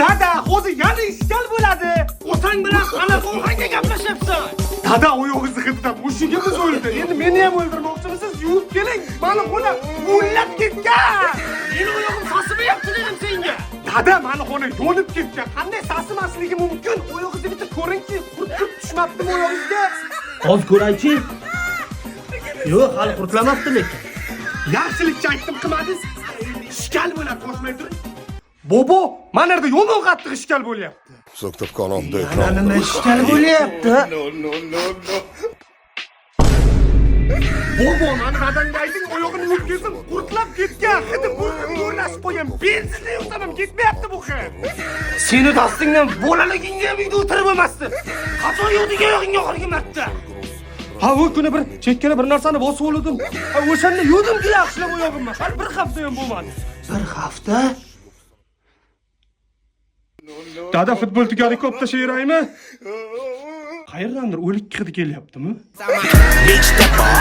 Dada, hozir yana ishkal bo'ladi. Otang bilan qanaqa ohangga gaplashyapsan? Dada, oyog'ingizni hidida mushugimiz o'ldi. Endi meni ham o'ldirmoqchimisiz? Yuvib keling. Mani xona o'llab ketgan. Meni oyog'im sasimayapti dedim senga. Dada, mani xona yonib ketgan. Qanday sasimasligi mumkin? Oyog'ingizni bitta ko'ringchi, qurtib tushmabdimi oyog'ingizga? Hozir ko'raychi. Yo'q, hali qurtlamabdi lekin. Yaxshilikcha aytdim, qilmadingiz. Ishkal bo'ladi, qo'shmay turing. Bobo, mana yerda yomon qattiq ishkal bo'lyapti. Söktüp kanalda Mana nima ishkal bo'lyapti? Bobo, mani dadangga ayting, oyog'ini yuvib kelsin, qurtlab ketgan. Hidi burnimga o'rnashib qo'ygan. Benzinda yuqsam ketmayapti bu hid. Seni dastingdan bolaligingga ham uyda o'tirib bo'lmasdi. Qachon yuvding oyog'ingga oxirgi marta? Ha, u kuni bir chekkana bir narsani bosib oldim. Ha, o'shanda yuvdim-ku yaxshilab oyog'imni. Hali bir hafta ham bo'lmadi. Bir hafta? Dada, futbol tugadi, ko'p tashaveraymi? Qayerdandir o'lik hidi kelyaptimi? Reach the bar.